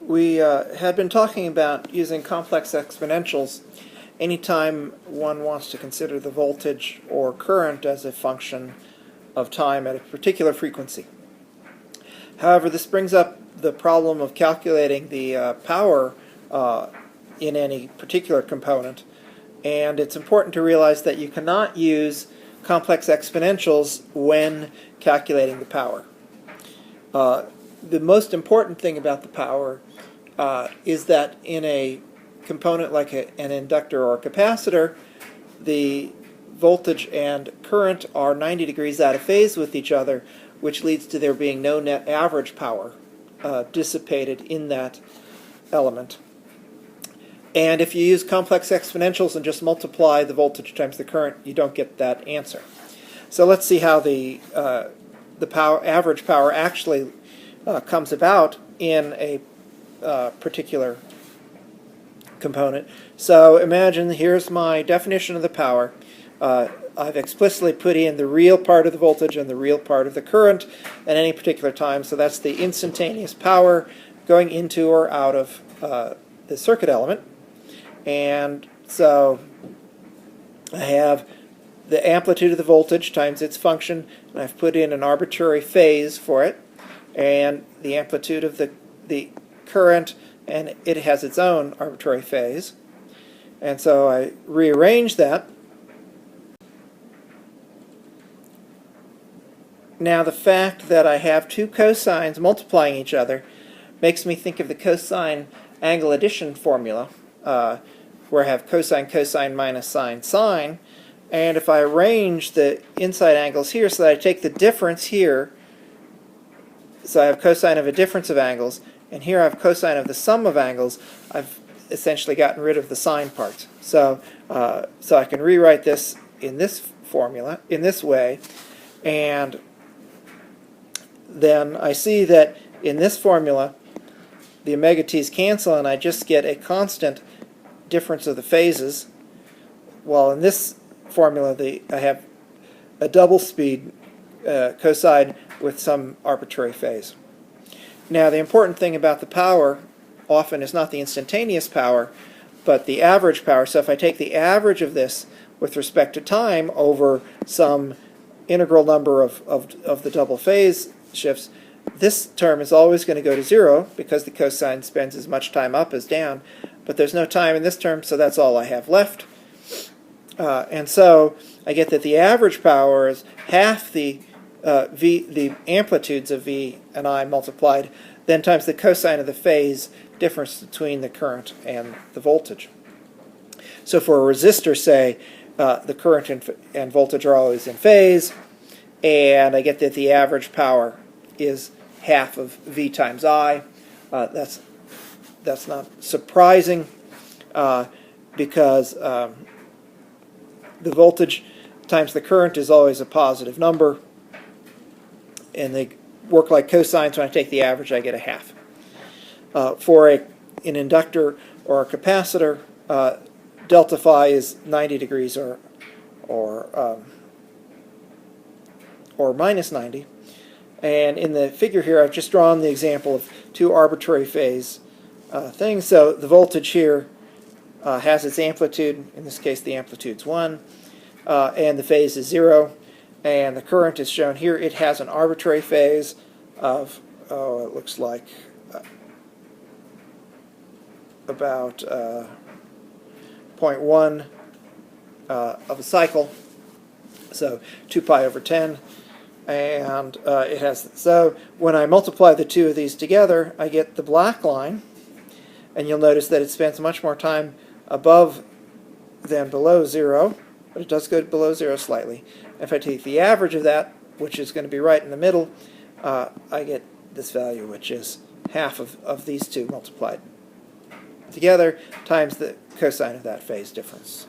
We had been talking about using complex exponentials anytime one wants to consider the voltage or current as a function of time at a particular frequency. However, this brings up the problem of calculating the power in any particular component, and it's important to realize that you cannot use complex exponentials when calculating the power. The most important thing about the power is that in a component like an inductor or a capacitor, the voltage and current are 90 degrees out of phase with each other, which leads to there being no net average power dissipated in that element. And if you use complex exponentials and just multiply the voltage times the current, you don't get that answer. So let's see how the average power actually comes about in a particular component. So imagine here's my definition of the power. I've explicitly put in the real part of the voltage and the real part of the current at any particular time. So that's the instantaneous power going into or out of the circuit element. And so I have the amplitude of the voltage times its function, and I've put in an arbitrary phase for it, and the amplitude of the current, and it has its own arbitrary phase. And so I rearrange that. Now the fact that I have two cosines multiplying each other makes me think of the cosine angle addition formula, where I have cosine, cosine minus sine, sine. And if I arrange the inside angles here so that I take the difference here, so I have cosine of a difference of angles, and here I have cosine of the sum of angles, I've essentially gotten rid of the sine part. So I can rewrite this in this formula, in this way, and then I see that in this formula the omega t's cancel and I just get a constant difference of the phases, while in this formula I have a double speed cosine with some arbitrary phase. Now the important thing about the power often is not the instantaneous power, but the average power. So if I take the average of this with respect to time over some integral number of the double phase shifts, this term is always going to go to 0 because the cosine spends as much time up as down, but there's no time in this term, so that's all I have left. And so I get that the average power is half the amplitudes of V and I multiplied, then times the cosine of the phase difference between the current and the voltage. So for a resistor, say, the current and voltage are always in phase, and I get that the average power is half of V times I. That's not surprising because the voltage times the current is always a positive number, and they work like cosines. When I take the average, I get a half. For an inductor or a capacitor, delta phi is 90 degrees or minus 90. And in the figure here, I've just drawn the example of two arbitrary phase things. So the voltage here has its amplitude. In this case, the amplitude's 1, and the phase is 0. And the current is shown here. It has an arbitrary phase of, it looks like about 0.1 of a cycle, so 2 pi over 10. And it has, so when I multiply the two of these together, I get the black line, and you'll notice that it spends much more time above than below 0, but it does go below 0 slightly. If I take the average of that, which is going to be right in the middle, I get this value, which is half of these two multiplied together times the cosine of that phase difference.